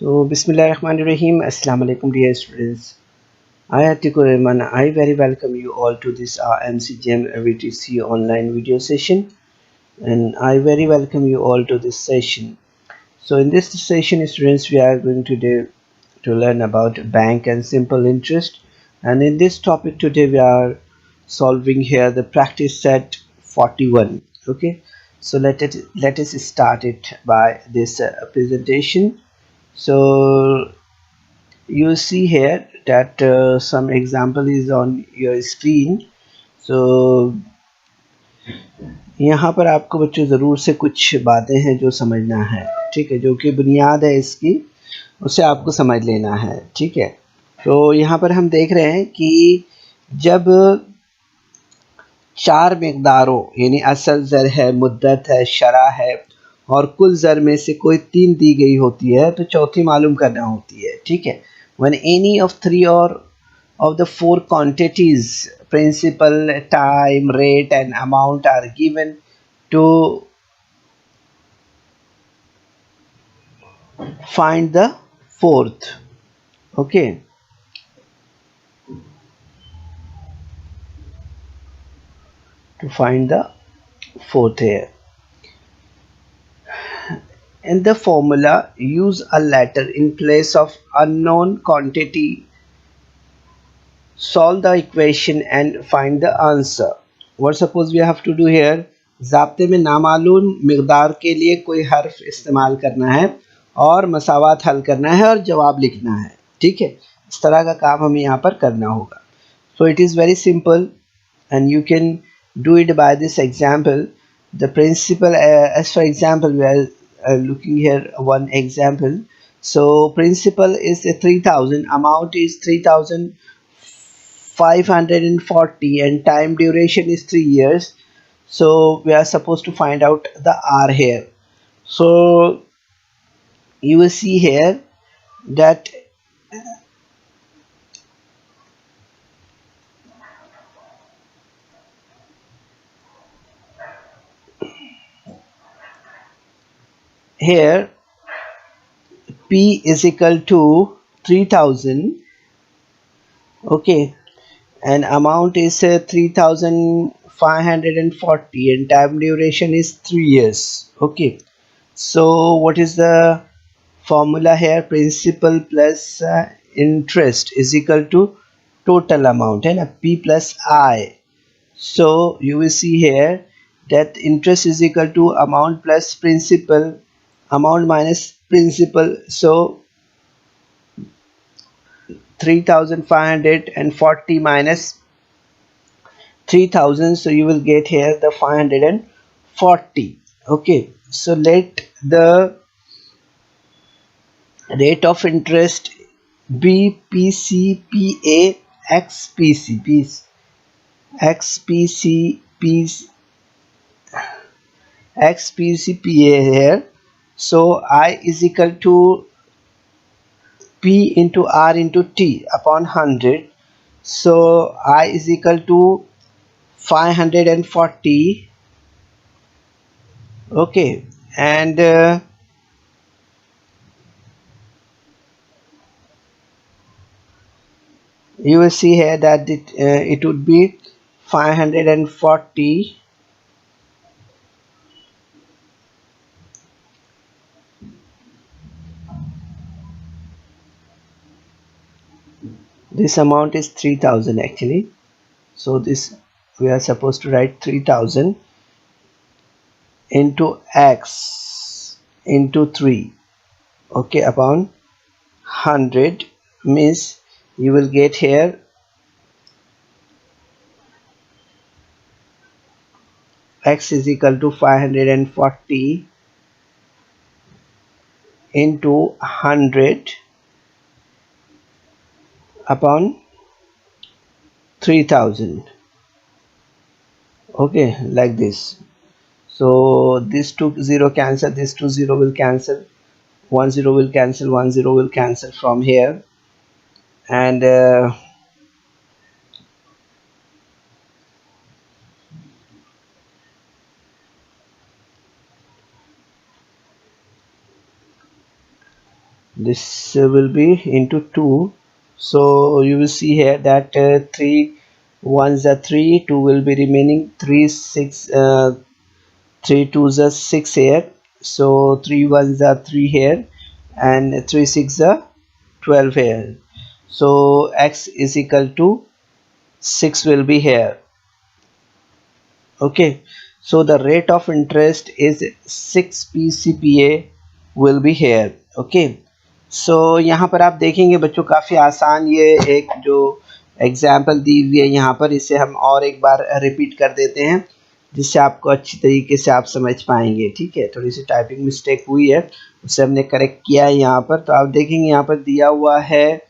So, Bismillahirrahmanirrahim. Assalamu alaikum, dear students. I, Atikur Rahman, I very welcome you all to this MCGM VTC online video session, and I very welcome you all to this session. So, in this session, students, we are going to learn about bank and simple interest, and in this topic today, we are solving here the practice set 41. Okay, so let us start it by this presentation. So you see here that some example is on your screen. So यहाँ पर आपको बच्चों ज़रूर से कुछ बातें हैं जो समझना है, ठीक है, जो कि बुनियाद है इसकी, उसे आपको समझ लेना है, ठीक है। तो यहाँ पर हम देख रहे हैं कि जब चार मिकदारों यानी असल ज़र है, मुद्दत है, शरह है और कुल ज़र में से कोई तीन दी गई होती है तो चौथी मालूम करना होती है, ठीक है। When any of three or of the four quantities principal, time, rate and amount are given to find the fourth. Okay, to find the fourth here. In the formula, use a letter in place of unknown quantity. Solve the equation and find the answer. What suppose we have to do here? ज़ाब्ते में नामालूम मिक़दार के लिए कोई हर्फ इस्तेमाल करना है और मसावात हल करना है और जवाब लिखना है, ठीक है। इस तरह का काम हमें यहाँ पर करना होगा. So it is very simple and you can do it by this example. The principal, as for example, we are looking here one example. So principal is 3000, amount is 3540 and time duration is 3 years. So we are supposed to find out the R here. So you will see here that here P is equal to 3000, okay, and amount is 3540 and time duration is 3 years, okay. So what is the formula here? Principal plus interest is equal to total amount and P plus I. So you will see here that interest is equal to amount plus principal, amount minus principal. So 3540 minus 3000, so you will get here the 540. Okay, so let the rate of interest be PCPA XPC, XPCPA here. So I is equal to P into R into T upon 100. So I is equal to 540, okay, and you will see here that it would be 540 this amount is 3000 actually. So this we are supposed to write 3000 into x into 3, okay, upon 100 means you will get here x is equal to 540 into 100 upon 3000, okay, like this. So this 0 cancel, this 0 will cancel, 0 will cancel, 0 will cancel from here, and this will be into 2. So you will see here that 3 ones are 3, 2 will be remaining, 3 6 3 twos are 6 here, so 3 ones are 3 here, and 3 6 are 12 here. So x is equal to 6 will be here. Okay, so the rate of interest is 6 PCPA will be here. Okay, so यहाँ पर आप देखेंगे बच्चों काफ़ी आसान ये एक जो एग्जाम्पल दी हुई है यहाँ पर, इसे हम और एक बार रिपीट कर देते हैं जिससे आपको अच्छी तरीके से आप समझ पाएंगे। ठीक है, थोड़ी सी टाइपिंग मिस्टेक हुई है, उसे हमने करेक्ट किया है यहाँ पर। तो आप देखेंगे यहाँ पर दिया हुआ है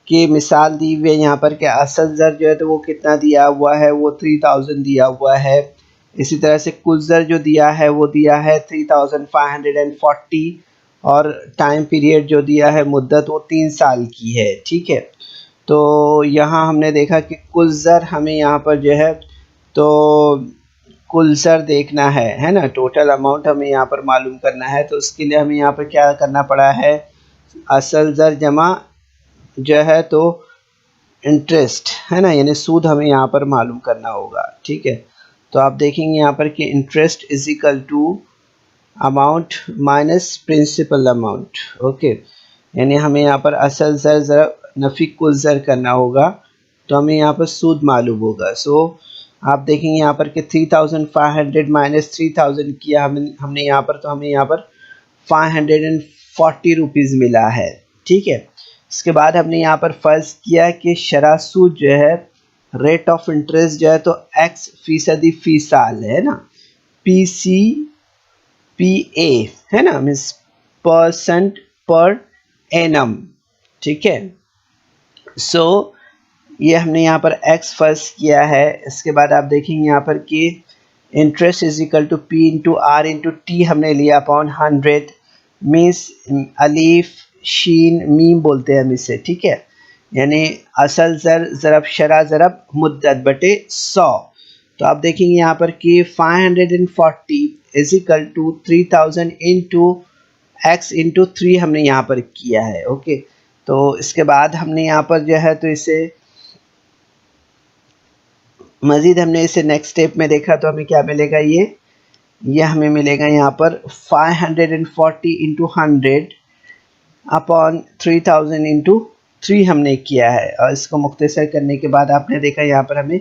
कि मिसाल दी हुई है यहाँ पर कि असल ज़र जो है तो वो कितना दिया हुआ है, वो 3000 दिया हुआ है। इसी तरह से कुल ज़र जो दिया है वो दिया है 3540, और टाइम पीरियड जो दिया है मुद्दत वो 3 साल की है। ठीक है, तो यहाँ हमने देखा कि कुल ज़र हमें यहाँ पर जो है तो कुल ज़र देखना है ना, टोटल अमाउंट हमें यहाँ पर मालूम करना है। तो उसके लिए हमें यहाँ पर क्या करना पड़ा है, असल ज़र जमा जो है तो इंटरेस्ट है ना, यानी सूद हमें यहाँ पर मालूम करना होगा। ठीक है, तो आप देखेंगे यहाँ पर कि interest is equal to amount minus principal amount. Okay, यानी हमें यहाँ पर असल ज़र ज़रा नफ़ी कुल ज़र करना होगा, तो हमें यहाँ पर सूद मालूम होगा। सो आप देखेंगे यहाँ पर कि 3500 माइनस 3000 किया हमने यहाँ पर, तो हमें यहाँ पर 540 रुपीज़ मिला है। ठीक है, इसके बाद हमने यहाँ पर फ़र्ज़ किया कि शरह सूद जो है, रेट ऑफ इंटरेस्ट जो है तो x% फ़ी साल है ना, PCPA है ना, मीन्स परसेंट पर एनम। ठीक है, सो ये हमने यहाँ पर x फ़र्ज़ किया है। इसके बाद आप देखेंगे यहाँ पर कि interest is equal to P into R into T हमने लिया अपॉन 100, मीन्स अलीफ शीन मीम बोलते हैं हम इसे। ठीक है, यानी असल ज़र ज़रब शरह ज़रब मुद्दत बटे 100। तो आप देखेंगे यहाँ पर कि 540 is equal to 3000 into x into 3 हमने यहाँ पर किया है। ओके, तो इसके बाद हमने यहाँ पर जो है तो इसे मज़ीद हमने इसे नेक्स्ट स्टेप में देखा, तो हमें क्या मिलेगा, ये हमें मिलेगा यहाँ पर 540 इंटू 100 अपॉन 3000 इंटू 3 हमने किया है, और इसको मुख्तसर करने के बाद आपने देखा यहाँ पर हमें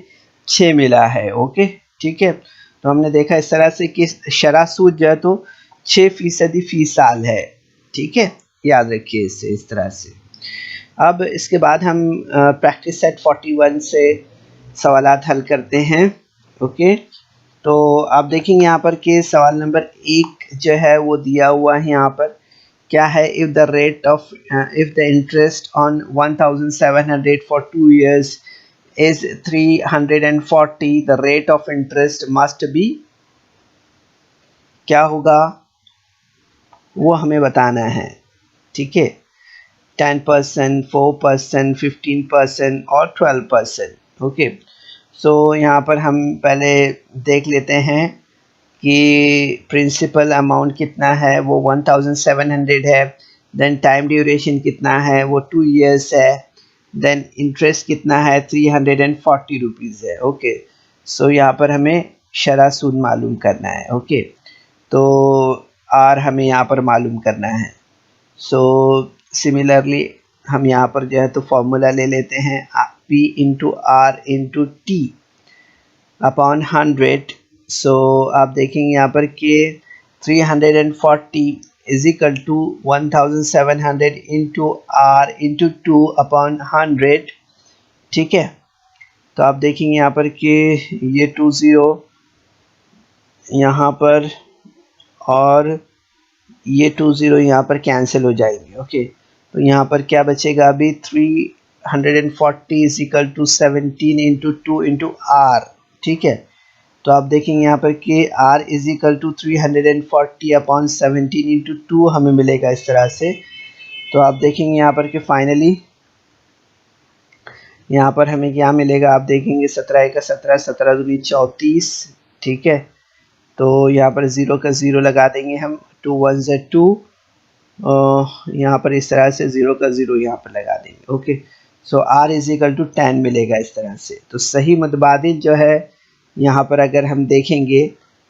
6 मिला है। ओके, ठीक है, तो हमने देखा इस तरह से कि शरह सूद जो है तो 6% फ़ी साल है। ठीक है, याद रखिए इससे इस तरह से। अब इसके बाद हम प्रैक्टिस सेट 41 से सवालात हल करते हैं। ओके, तो आप देखेंगे यहाँ पर कि सवाल नंबर 1 जो है वो दिया हुआ है यहाँ पर, क्या है, if the rate of if the interest on 1700 for 2 years is 340, the rate of interest must be, क्या होगा वो हमें बताना है। ठीक है, 10%, 4%, 15% और 12%। ओके, सो यहाँ पर हम पहले देख लेते हैं कि प्रिंसिपल अमाउंट कितना है, वो 1700 है। देन टाइम ड्यूरेशन कितना है, वो 2 years है। देन इंटरेस्ट कितना है, 340 रुपीज़ है। ओके, सो यहाँ पर हमें शरह सूद मालूम करना है। ओके, तो आर हमें यहाँ पर मालूम करना है। सो सिमिलरली हम यहाँ पर जो है तो फॉर्मूला ले लेते हैं, P into R into T upon 100। So आप देखेंगे यहाँ पर कि 340 is equal to 1700 into R into 2 upon 100। ठीक है, तो आप देखेंगे यहाँ पर कि ये 20 यहाँ पर और ये 20 यहाँ पर कैंसिल हो जाएंगे। ओके, तो यहाँ पर क्या बचेगा, अभी 340 is equal to 17 into 2 into R. ठीक है, तो आप देखेंगे यहाँ पर कि r is equal to 340 upon 17 into 2 हमें मिलेगा इस तरह से। तो आप देखेंगे यहाँ पर कि फाइनली यहाँ पर हमें क्या मिलेगा, आप देखेंगे 17 का 17, 17 दूनी 34। ठीक है, तो यहाँ पर 0 का 0 लगा देंगे हम, 2 1 2, यहाँ पर इस तरह से 0 का 0 यहाँ पर लगा देंगे। Okay, so r is equal to 10 मिलेगा इस तरह से। तो सही मुतबादिल जो है यहाँ पर अगर हम देखेंगे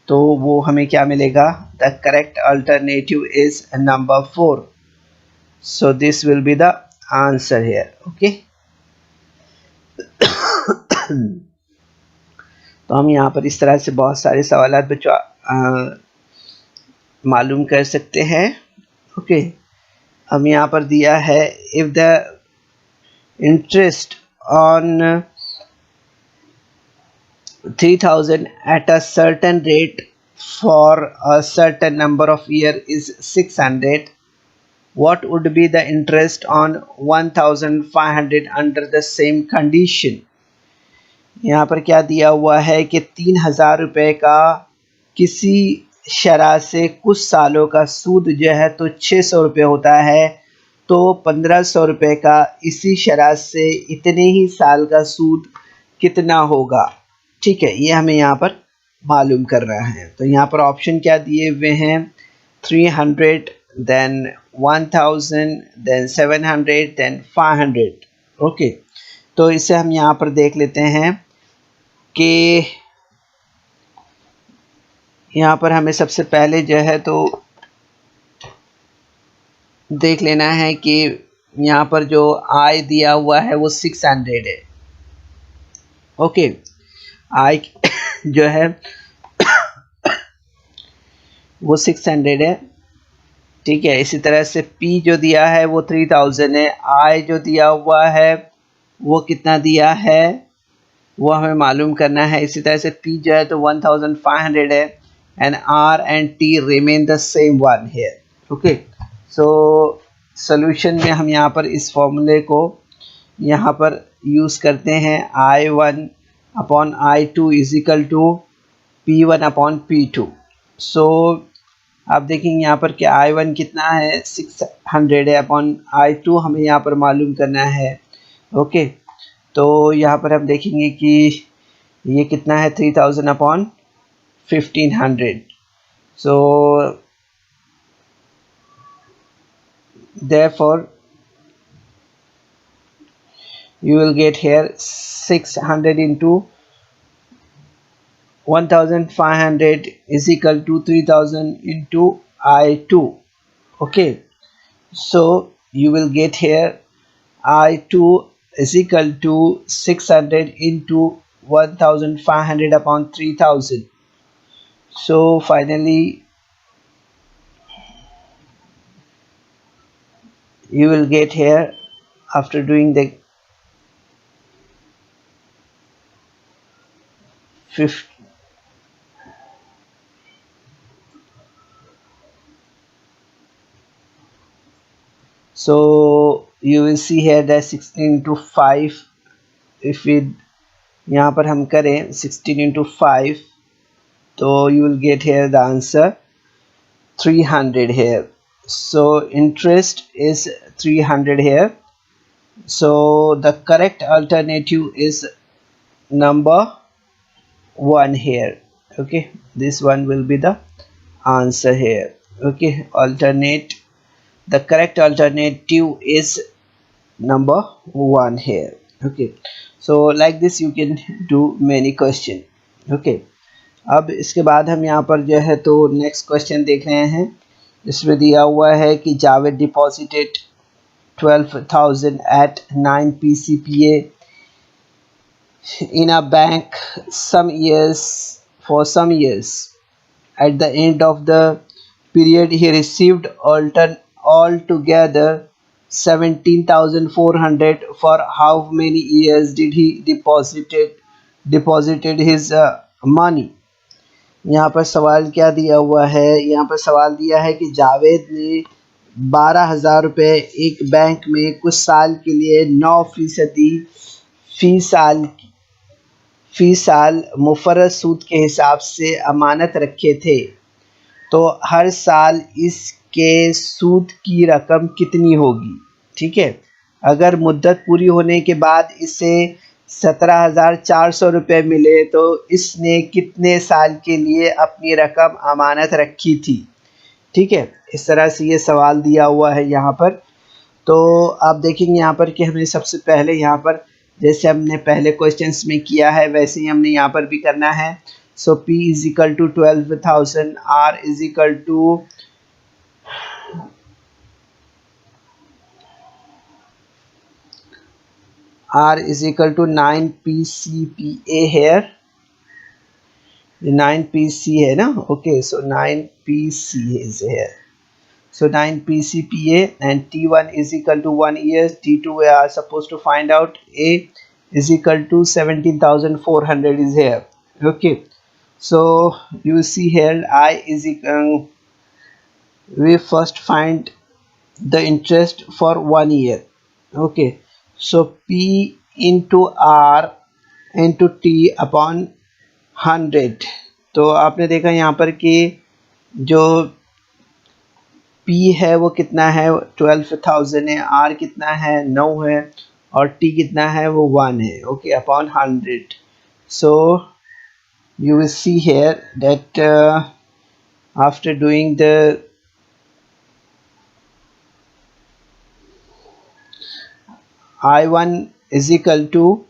तो वो हमें क्या मिलेगा, the correct alternative is number 4। So this will be the answer here. Okay, तो हम यहाँ पर इस तरह से बहुत सारे सवाल बच्चों मालूम कर सकते हैं। ओके, हम यहाँ पर दिया है if the interest on 3000 at a certain rate for a certain number of year is 600, what would be the interest on 1500 under the same condition। यहाँ पर क्या दिया हुआ है कि 3000 रुपये का किसी शरह से कुछ सालों का सूद जो है तो 600 रुपये होता है, तो 1500 रुपये का इसी शरह से इतने ही साल का सूद कितना होगा। ठीक है, ये हमें यहाँ पर मालूम करना है। तो यहाँ पर ऑप्शन क्या दिए हुए हैं, 300, देन 1000, देन 700, देन 500। ओके, तो इसे हम यहाँ पर देख लेते हैं कि यहाँ पर हमें सबसे पहले जो है तो देख लेना है कि यहाँ पर जो आय दिया हुआ है वो 600 है। ओके, आय जो है वो 600 है। ठीक है, इसी तरह से P जो दिया है वो 3000 है। आय जो दिया हुआ है वो कितना दिया है वो हमें मालूम करना है। इसी तरह से P जो है तो 1500 है, and R and T remain the same one here. Okay, so solution में हम यहाँ पर इस फॉर्मूले को यहाँ पर यूज़ करते हैं, I1 upon I2 is equal to P1 upon P2। So आप देखेंगे यहाँ पर कि I1 कितना है 600 है, अपॉन I2 हमें यहाँ पर मालूम करना है। ओके, तो यहाँ पर हम देखेंगे कि ये कितना है 3000 upon 1500। So therefore you will get here 600 into 1500 is equal to 3000 into I2. Okay, so you will get here I2 is equal to 600 into 1500 upon 3000. So finally you will get here, after doing the 50, so you will see here that 16 into 5, if we यहाँ पर हम करें 16 into 5, तो you will get here the answer 300 here. So interest is 300 here. So the correct alternative is number 1 here. Okay, this one will be the answer here. Okay, the correct alternative is number 1 here. Okay, so like this you can do many question. Okay, अब इसके बाद हम यहाँ पर जो है तो next question देख रहे हैं। इसमें दिया हुआ है कि Javed deposited 12,000 at 9 PCPA in a bank for some years. At the end of the period he received altogether 17,400. For how many years did he deposited his money। यहाँ पर सवाल क्या दिया हुआ है, यहाँ पर सवाल दिया है कि जावेद ने 12,000 रुपये एक बैंक में कुछ साल के लिए 9% फी साल मुफर्रद सूद के हिसाब से अमानत रखे थे, तो हर साल इसके सूद की रकम कितनी होगी। ठीक है, अगर मुद्दत पूरी होने के बाद इसे 17,400 रुपये मिले तो इसने कितने साल के लिए अपनी रकम अमानत रखी थी। ठीक है, इस तरह से ये सवाल दिया हुआ है यहाँ पर। तो आप देखेंगे यहाँ पर कि हमें सबसे पहले यहाँ पर जैसे हमने पहले क्वेश्चंस में किया है वैसे ही हमने यहाँ पर भी करना है। So P is equal to 12,000, R is equal to R is equal to 9 PCPA here, 9 PC है ना, okay, so 9 PC is here, so 9 PCPA and T1 is equal to 1 year, T2 we are supposed to find out, A is equal to 17,400 is here, okay. So you see here I is equal, we first find the interest for 1 year, okay. So P into R into T upon 100। तो आपने देखा यहाँ पर कि जो P है वो कितना है, 12,000 है, R कितना है, 9 है, और T कितना है, वो 1 है, okay, upon 100। So you will see here that after doing the I1 is equal to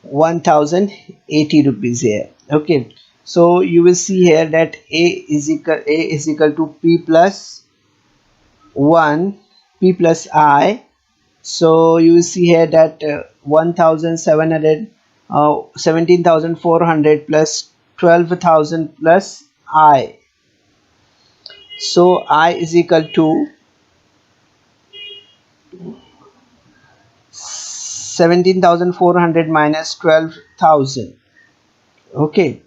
1080 rupees here, okay. So you will see here that A is equal to P plus 1, P plus I. So you will see here that 1700 17,400 plus 12,000 plus I. So I is equal to 17,400 minus 12,000, okay.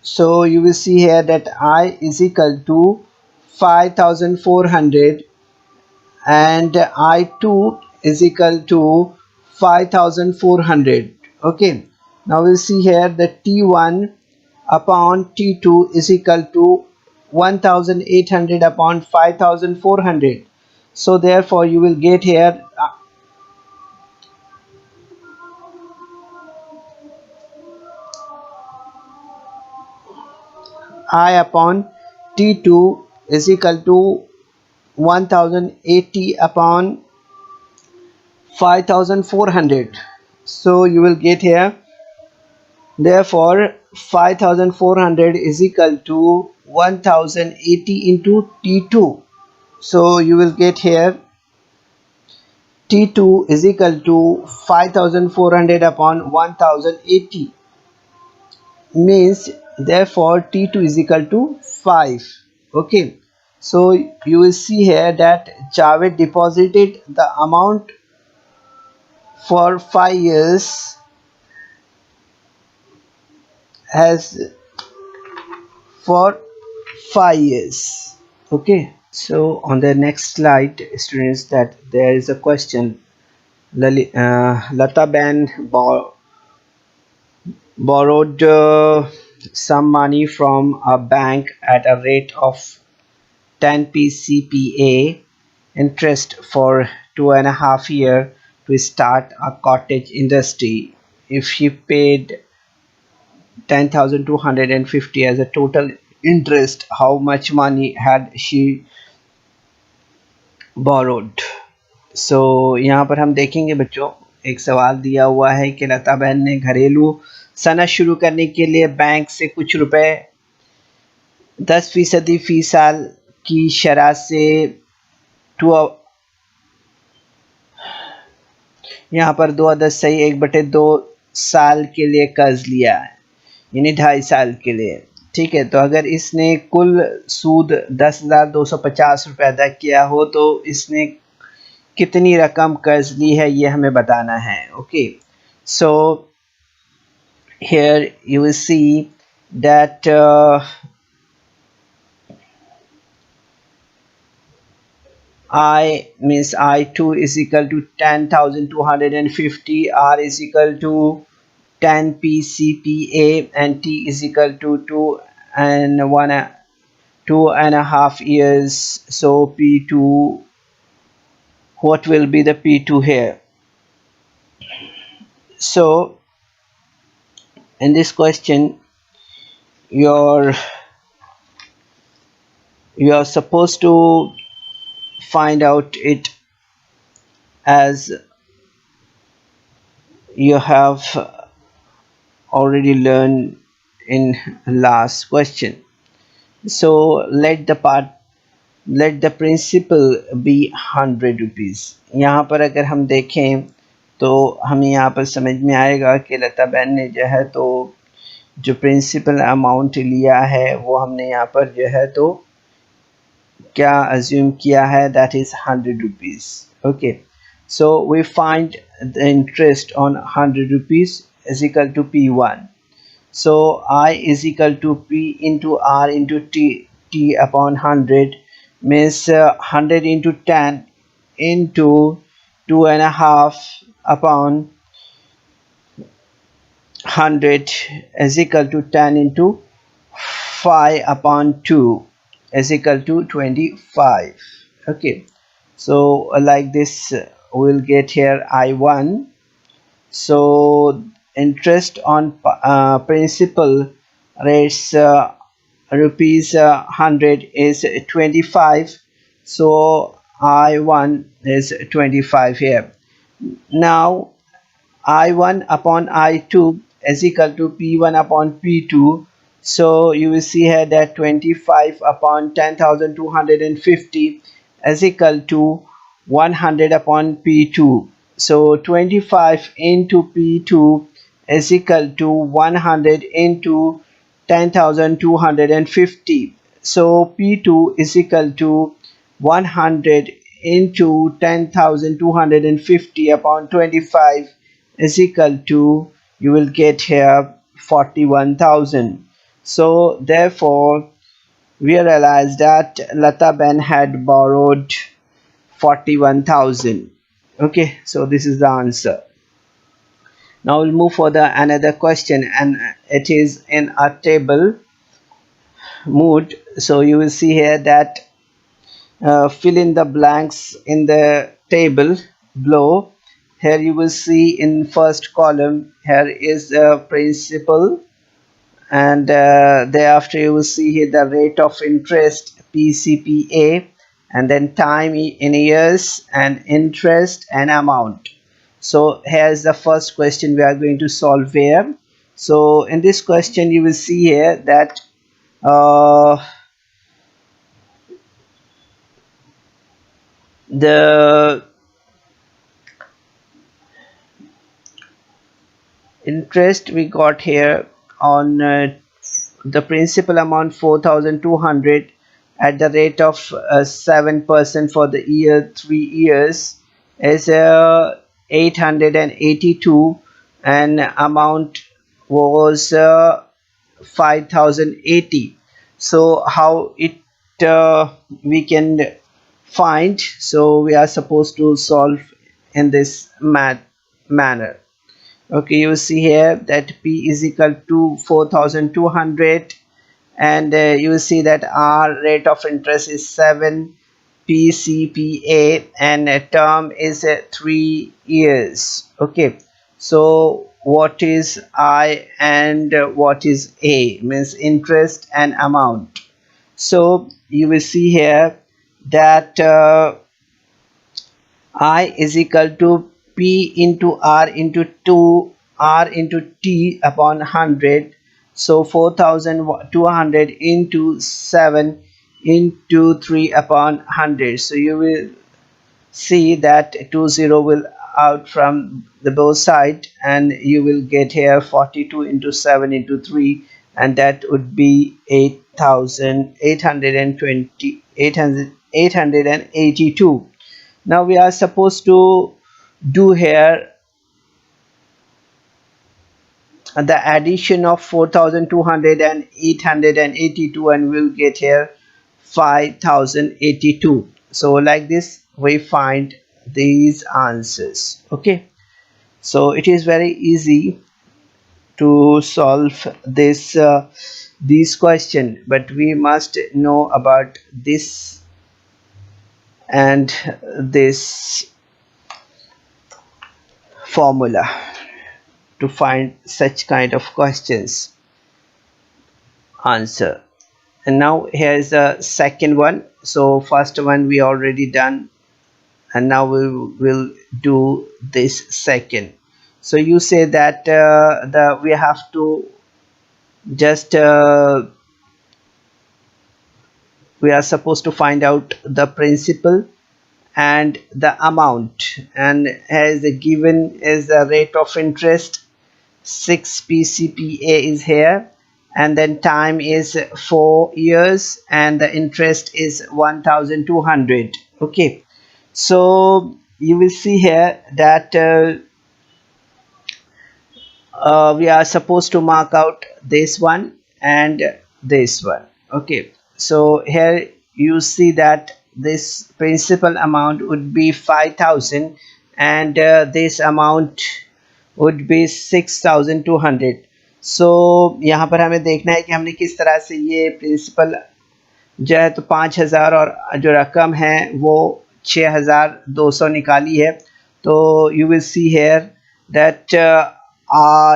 So you will see here that I is equal to 5,400 and I2 is equal to 5,400, okay. Now we'll see here that T1 upon T2 is equal to 1,800 upon 5,400. So therefore you will get here I upon T2 is equal to 1080 upon 5,400. So you will get here, therefore 5,400 is equal to 1080 into T2. So you will get here T2 is equal to 5,400 upon 1080, means therefore T2 is equal to 5, okay. So you will see here that Javed deposited the amount for 5 years as for 5 years, okay. So on the next slide students, that there is a question. Lata Ben borrowed some money from a bank at a rate of 10 PCPA interest for 2.5 years to start a cottage industry. If she paid 10,250 as a total interest, how much money had she borrowed? So यहाँ पर हम देखेंगे बच्चों, एक सवाल दिया हुआ है कि लता बहन ने घरेलू सनत शुरू करने के लिए बैंक से कुछ रुपए 10% फी साल की शरह से टू, यहाँ पर 2/10(1/2) साल के लिए कर्ज लिया है, यानी 2.5 साल के लिए, ठीक है। तो अगर इसने कुल सूद 10,250 रुपये अदा किया हो तो इसने कितनी रकम कर्ज ली है ये हमें बताना है, okay. So here you will see that I means I2 is equal to 10,250, R is equal to 10 PCPA, and T is equal to 2.5 years. So P2, what will be the P2 here? So in this question, your you are supposed to find out it as you have already learned in last question. So let the principal be 100 rupees. यहाँ पर अगर हम देखें तो हमें यहाँ पर समझ में आएगा कि लता बहन ने जो है तो जो प्रिंसिपल अमाउंट लिया है वो हमने यहाँ पर जो है तो क्या assume किया है, that is 100 rupees. Okay, so we find the interest on 100 rupees is equal to P1. So I is equal to P into R into T upon 100 means 100 into 10 into 2.5 upon 100 is equal to 10 into 5 upon 2 is equal to 25. Okay, so like this we'll get here I1. So interest on principal rates rupees 100 is 25, so I1 is 25 here. Now I1 upon I2 is equal to P1 upon P2. So you will see here that 25 upon 10,250 is equal to 100 upon P2. So 25 into P2 is equal to 100 into 10,250. So P2 is equal to 100 into 10,250 upon 25 is equal to, you will get here 41,000. So therefore we realize that Lata Ben had borrowed 41,000. Okay, so this is the answer. Now we'll move for the another question, and it is in a table mood. So you will see here that fill in the blanks in the table below. Here you will see in first column here is the principal, and thereafter you will see here the rate of interest PCPA, and then time in years, and interest and amount. So here's the first question we are going to solve here. So in this question you will see here that the interest we got here on the principal amount 4,200 at the rate of 7% for the year 3 years is 882, and amount was 5,080. So how it we can find? So we are supposed to solve in this manner. Okay, you see here that P is equal to 4,200, and you will see that our rate of interest is 7 PCPA, and term is 3 years. Okay, so what is I and what is A? Means interest and amount. So you will see here that I is equal to P into R into 2 R into T upon 100. So 4,200 into 7 into 3 upon 100. So you will see that 20 will out from the both side, and you will get here 42 into 7 into 3, and that would be 8,820 882. Now we are supposed to do here the addition of 4,200 and 882, and we'll get here 5,082. So like this we find these answers. Okay, so it is very easy to solve this question, but we must know about this and this formula to find such kind of questions answer. And now here is the second one. So first one we already done, and now we will do this second. So you say that we have to just we are supposed to find out the principal and the amount, and as given is the rate of interest 6 PCPA is here, and then time is 4 years, and the interest is 1200. Okay, so you will see here that we are supposed to mark out this one and this one. Okay, so here you see that this principal amount would be 5000, and this amount would be 6200. सो यहाँ पर हमें देखना है कि हमने किस तरह से ये प्रिंसिपल जो है तो 5000 और जो रकम है वो 6200 निकाली है. तो you will see here that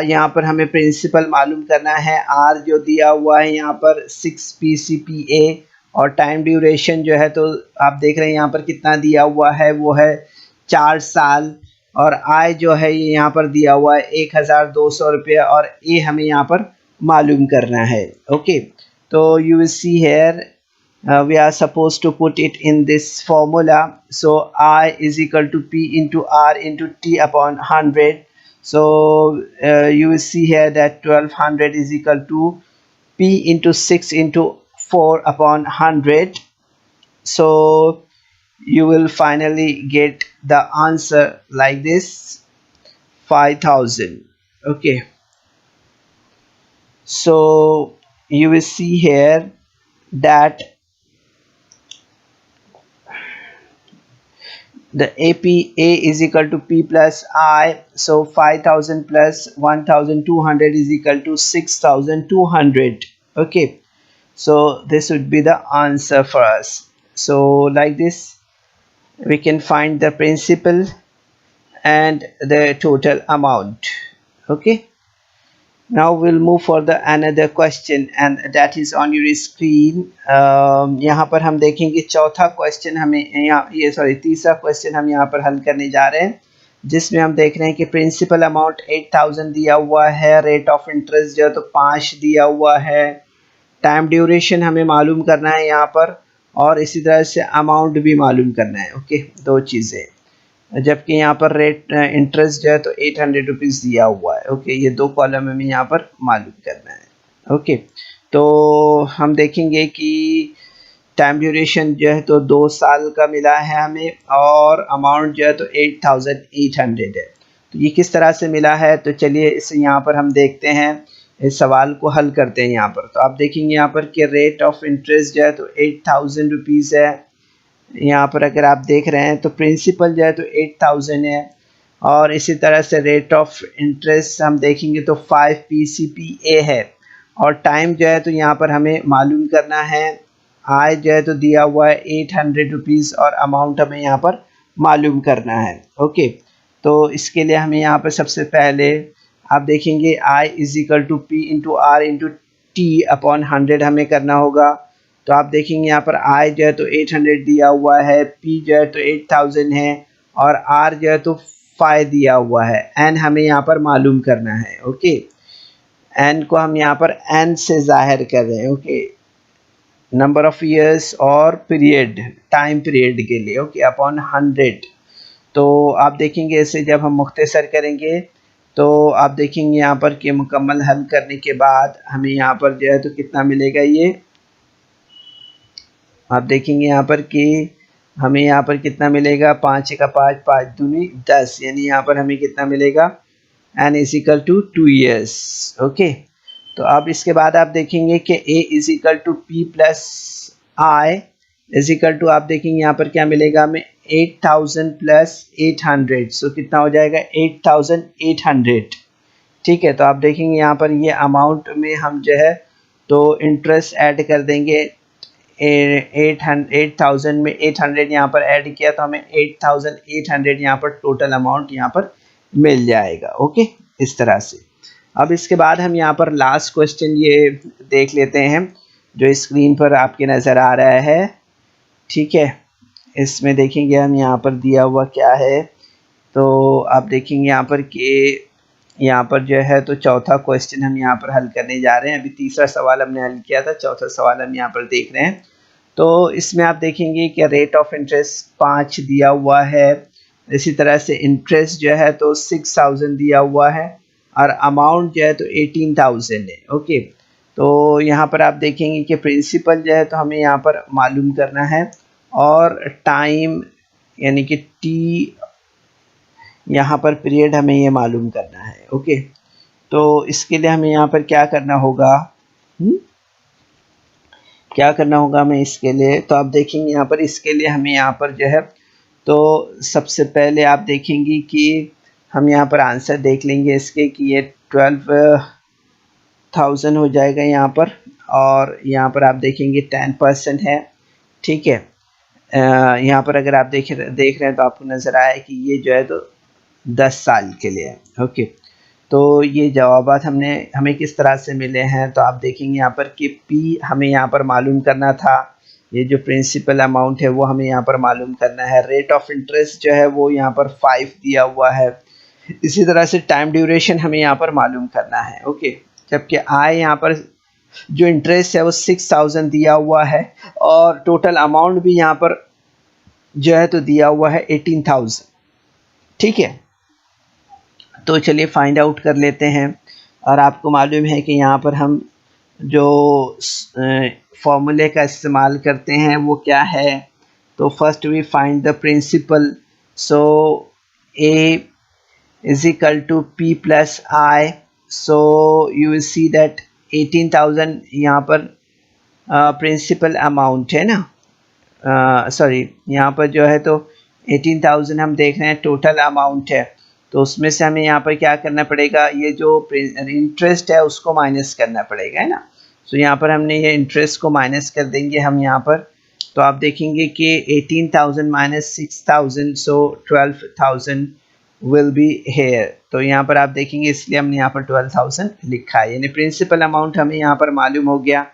यहाँ पर हमें प्रिंसिपल मालूम करना है. आर जो दिया हुआ है यहाँ पर 6 PCPA, और टाइम ड्यूरेशन जो है तो आप देख रहे हैं यहाँ पर कितना दिया हुआ है, वो है 4 साल. और आय जो है ये यहाँ पर दिया हुआ है 1200 रुपये, और ये हमें यहाँ पर मालूम करना है. ओके, तो you will see here we are supposed to put it in this formula. So I is equal to P into R into T upon 100. So you will see here that 1200 is equal to P into 6 into 4 upon 100. So you will finally get the answer like this, 5000. Okay, so you will see here that the APA is equal to P plus I. So 5000 plus 1200 is equal to 6200. Okay, so this would be the answer for us. So like this we can find the principal and the total amount. Okay, now we'll move for the another question, and that is on your screen. यहाँ पर हम देखेंगे चौथा question हमें तीसरा question हम यहाँ पर हल करने जा रहे हैं, जिसमें हम देख रहे हैं कि प्रिंसिपल अमाउंट 8000 दिया हुआ है, रेट ऑफ इंटरेस्ट जो है तो 5 दिया हुआ है, टाइम ड्यूरेशन हमें मालूम करना है यहाँ पर, और इसी तरह से अमाउंट भी मालूम करना है. ओके, दो चीज़ें, जबकि यहाँ पर रेट इंटरेस्ट जो है तो 800 रुपीज़ दिया हुआ है. ओके, ये दो कॉलम हमें यहाँ पर मालूम करना है. ओके, तो हम देखेंगे कि टाइम ड्यूरेशन जो है तो 2 साल का मिला है हमें, और अमाउंट जो है तो 8800 है. तो ये किस तरह से मिला है, तो चलिए इस यहाँ पर हम देखते हैं, इस सवाल को हल करते हैं. यहाँ पर तो आप देखेंगे यहाँ पर कि रेट ऑफ इंटरेस्ट जो है तो 8000 रुपीज़ है. यहाँ पर अगर आप देख रहे हैं तो प्रिंसिपल जो है तो 8000 है, और इसी तरह से रेट ऑफ इंटरेस्ट हम देखेंगे तो 5 PCPA है, और टाइम जो है तो यहाँ पर हमें मालूम करना है. आय जो है तो दिया हुआ है 800 रुपीज़, और अमाउंट हमें यहाँ पर मालूम करना है. ओके, तो इसके लिए हमें यहाँ पर सबसे पहले आप देखेंगे I is equal to P into R into T upon 100 हमें करना होगा. तो आप देखेंगे यहाँ पर I जो है तो 800 दिया हुआ है, P जो है तो 8000 है, और R जो है तो 5 दिया हुआ है. N हमें यहाँ पर मालूम करना है. ओके, N को हम यहाँ पर N से जाहिर कर रहे हैं. ओके, नंबर ऑफ ईयर्स और पीरियड, टाइम पीरियड के लिए. Okay, upon 100. तो आप देखेंगे इसे जब हम मुख्तसर करेंगे तो आप देखेंगे यहाँ पर कि मुकम्मल हल करने के बाद हमें यहाँ पर जो है तो कितना मिलेगा. ये आप देखेंगे यहाँ पर कि हमें यहाँ पर कितना मिलेगा, 5 का 5, 5 दूनी 10, यानी यहाँ पर हमें कितना मिलेगा, n is equal to 2 years. Okay, तो अब इसके बाद आप देखेंगे कि a is equal to P plus I is equal to, आप देखेंगे यहाँ पर क्या मिलेगा हमें, 8000 प्लस 800. सो कितना हो जाएगा, 8800. ठीक है, तो आप देखेंगे यहाँ पर ये अमाउंट में हम जो है तो इंटरेस्ट ऐड कर देंगे. 8000 में 800 यहाँ पर ऐड किया तो हमें 8800 यहाँ पर टोटल अमाउंट यहाँ पर मिल जाएगा. ओके, इस तरह से. अब इसके बाद हम यहाँ पर लास्ट क्वेश्चन ये देख लेते हैं. जो स्क्रीन पर आपके नज़र आ रहा है, ठीक है। इसमें देखेंगे हम यहाँ पर दिया हुआ क्या है, तो आप देखेंगे यहाँ पर कि यहाँ पर जो है तो चौथा क्वेश्चन हम यहाँ पर हल करने जा रहे हैं। अभी तीसरा सवाल हमने हल किया था, चौथा सवाल हम यहाँ पर देख रहे हैं। तो इसमें आप देखेंगे कि रेट ऑफ इंटरेस्ट 5 दिया हुआ है, इसी तरह से इंटरेस्ट जो है तो 6000 दिया हुआ है और अमाउंट जो है तो 18000 है। ओके, तो यहाँ पर आप देखेंगे कि प्रिंसिपल जो है तो हमें यहाँ पर मालूम करना है और टाइम यानी कि टी, यहाँ पर पीरियड हमें ये मालूम करना है। ओके, तो इसके लिए हमें यहाँ पर क्या करना होगा, क्या करना होगा हमें इसके लिए, तो आप देखेंगे यहाँ पर इसके लिए हमें यहाँ पर जो है तो सबसे पहले आप देखेंगे कि हम यहाँ पर आंसर देख लेंगे इसके कि ये 12,000 हो जाएगा यहाँ पर, और यहाँ पर आप देखेंगे 10% है, ठीक है। यहाँ पर अगर आप देख रहे हैं तो आपको नज़र आया कि ये जो है तो 10 साल के लिए है। ओके, तो ये जवाबात हमें किस तरह से मिले हैं, तो आप देखेंगे यहाँ पर कि पी हमें यहाँ पर मालूम करना था, ये जो प्रिंसिपल अमाउंट है वो हमें यहाँ पर मालूम करना है। रेट ऑफ इंटरेस्ट जो है वो यहाँ पर 5 दिया हुआ है। इसी तरह से टाइम ड्यूरेशन हमें यहाँ पर मालूम करना है। ओके, जबकि आय यहाँ पर जो इंटरेस्ट है वो 6000 दिया हुआ है और टोटल अमाउंट भी यहाँ पर जो है तो दिया हुआ है 18000, ठीक है। तो चलिए फाइंड आउट कर लेते हैं। और आपको मालूम है कि यहाँ पर हम जो फॉर्मूले का इस्तेमाल करते हैं वो क्या है, तो first we find the principal, so A is equal to P plus I, so you will see that 18000 यहाँ पर प्रिंसिपल अमाउंट है ना, सॉरी यहाँ पर जो है तो 18000 हम देख रहे हैं टोटल अमाउंट है, तो उसमें से हमें यहाँ पर क्या करना पड़ेगा, ये जो इंटरेस्ट है उसको माइनस करना पड़ेगा, है ना। तो यहाँ पर हमने ये इंटरेस्ट को माइनस कर देंगे हम यहाँ पर, तो आप देखेंगे कि 18000 minus 6000, so 12000 will be here. तो यहाँ पर आप देखेंगे इसलिए हमने यहाँ पर 12000 लिखा है, यानी प्रिंसिपल अमाउंट हमें यहाँ पर मालूम हो गया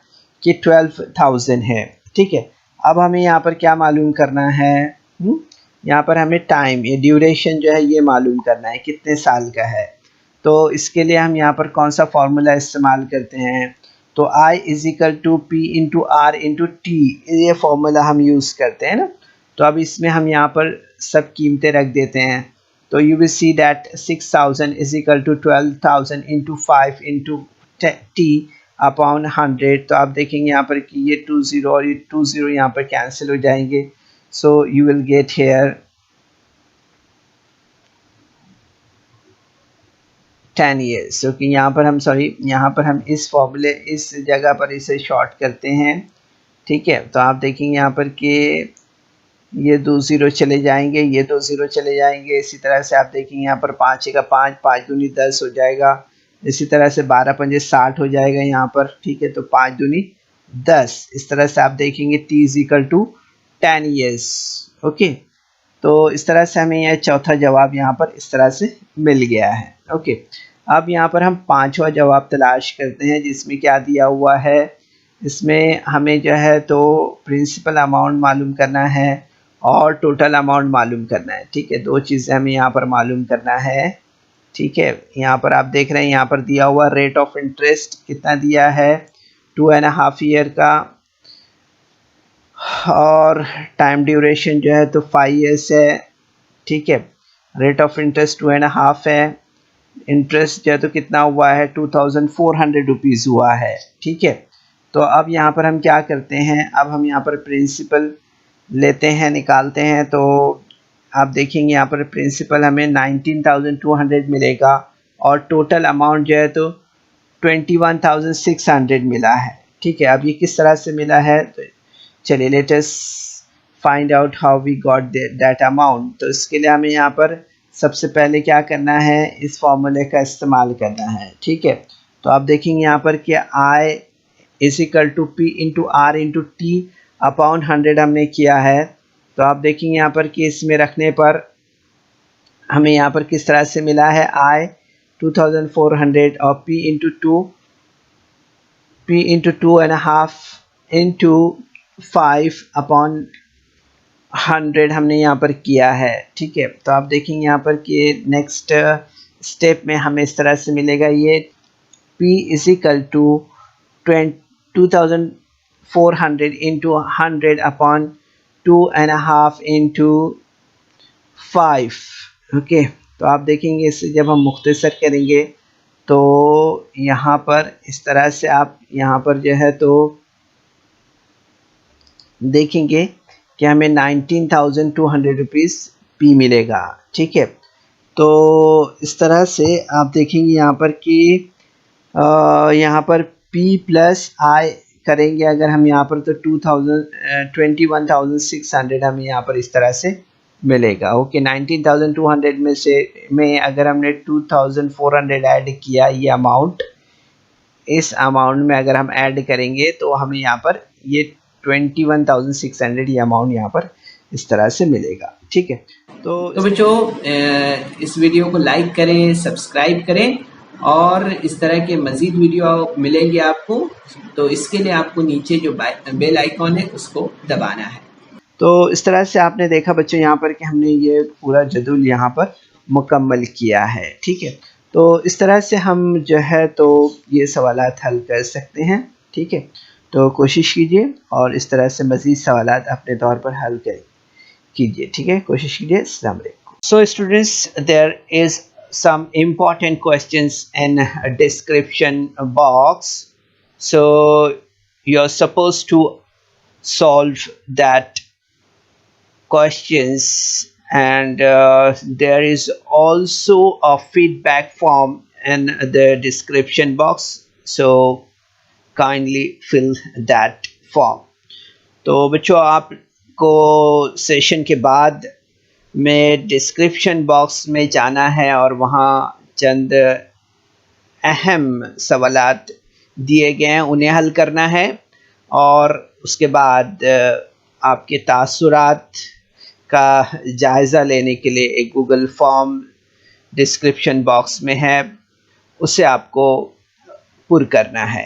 कि 12000 है, ठीक है। अब हमें यहाँ पर क्या मालूम करना है, यहाँ पर हमें टाइम, ये ड्यूरेशन जो है ये मालूम करना है कितने साल का है। तो इसके लिए हम यहाँ पर कौन सा फॉर्मूला इस्तेमाल करते हैं, तो I is equal to P into R into T, ये फॉर्मूला हम यूज़ करते हैं ना। तो अब इसमें हम यहाँ पर सब कीमतें रख देते हैं, तो you will see that 6000 is equal to 12000 into 5 into T upon 100। तो आप देखेंगे यहाँ पर कि ये 20 और ये 20 यहाँ पर कैंसिल हो जाएंगे, so you will get here 10 years। so कि यहाँ पर हम यहाँ पर हम इस फॉर्मूले इस जगह पर इसे शॉर्ट करते हैं, ठीक है। तो आप देखेंगे यहाँ पर कि ये 2 0 चले जाएंगे, ये 2 0 चले जाएंगे, इसी तरह से आप देखेंगे यहाँ पर 5 का 5, 5 दूनी 10 हो जाएगा, इसी तरह से 12 पंजे 60 हो जाएगा यहाँ पर, ठीक है। तो 5 दूनी 10, इस तरह से आप देखेंगे t is equal to 10 years। Okay, तो इस तरह से हमें यह चौथा जवाब यहाँ पर इस तरह से मिल गया है। ओके, अब यहाँ पर हम पांचवा जवाब तलाश करते हैं, जिसमें क्या दिया हुआ है, इसमें हमें जो है तो प्रिंसिपल अमाउंट मालूम करना है और टोटल अमाउंट मालूम करना है, ठीक है। दो चीज़ें हमें यहाँ पर मालूम करना है, ठीक है। यहाँ पर आप देख रहे हैं यहाँ पर दिया हुआ रेट ऑफ इंटरेस्ट कितना दिया है, 2.5 ईयर का, और टाइम ड्यूरेशन जो है तो 5 ईयर्स है, ठीक है। रेट ऑफ इंटरेस्ट 2.5 है, इंटरेस्ट जो है तो कितना हुआ है 2400 रुपीज़ हुआ है, ठीक है। तो अब यहाँ पर हम क्या करते हैं, अब हम यहाँ पर प्रिंसिपल लेते हैं, निकालते हैं। तो आप देखेंगे यहाँ पर प्रिंसिपल हमें 19,200 मिलेगा और टोटल अमाउंट जो है तो 21,600 मिला है, ठीक है। अब ये किस तरह से मिला है, तो चलिए let us find out how we got that amount. तो इसके लिए हमें यहाँ पर सबसे पहले क्या करना है, इस फॉर्मूले का इस्तेमाल करना है, ठीक है। तो आप देखेंगे यहाँ पर कि I is equal to P into R into T upon 100 हमने किया है। तो आप देखेंगे यहाँ पर कि इसमें रखने पर हमें यहाँ पर किस तरह से मिला है, I 2400 और P इंटू 2 2.5 इंटू 5/100 हमने यहाँ पर किया है। ठीक है, तो आप देखेंगे यहाँ पर कि नेक्स्ट स्टेप में हमें इस तरह से मिलेगा, ये P is equal to 2400 into 100/2.5 into 5। Okay, तो आप देखेंगे इसे जब हम मुख्तसर करेंगे तो यहाँ पर इस तरह से आप यहाँ पर जो है तो देखेंगे कि हमें 19,200 रुपीज़ P मिलेगा। ठीक है, तो इस तरह से आप देखेंगे यहाँ पर कि यहाँ पर P प्लस I करेंगे अगर हम यहाँ पर, तो 21,600 हमें यहाँ पर इस तरह से मिलेगा। ओके, 19,200 में अगर हमने 2,400 ऐड किया, ये अमाउंट, इस अमाउंट में अगर हम ऐड करेंगे तो हमें यहाँ पर ये 21,600 ये अमाउंट यहाँ पर इस तरह से मिलेगा। ठीक है, तो बच्चों इस वीडियो को लाइक करें, सब्सक्राइब करें और इस तरह के मज़ीद वीडियो मिलेंगे आपको। तो इसके लिए आपको नीचे जो बेल आइकॉन है उसको दबाना है। तो इस तरह से आपने देखा बच्चों यहाँ पर कि हमने ये पूरा जदूल यहाँ पर मुकम्मल किया है। ठीक है, तो इस तरह से हम जो है तो ये सवालात हल कर सकते हैं। ठीक है, तो कोशिश कीजिए और इस तरह से मज़ीद सवालात अपने तौर पर हल कीजिए। ठीक है, कोशिश कीजिए। अस्सलाम वालेकुम। So students, there is some important questions in a description box, so you're supposed to solve that questions, and there is also a feedback form in the description box, so kindly fill that form. तो बच्चों आपको session के बाद में description box में जाना है और वहाँ चंद अहम सवालात दिए गए हैं, उन्हें हल करना है और उसके बाद आपके तासुरात का जायज़ा लेने के लिए एक गूगल फॉर्म डिस्क्रिप्शन बॉक्स में है, उसे आपको पुर करना है।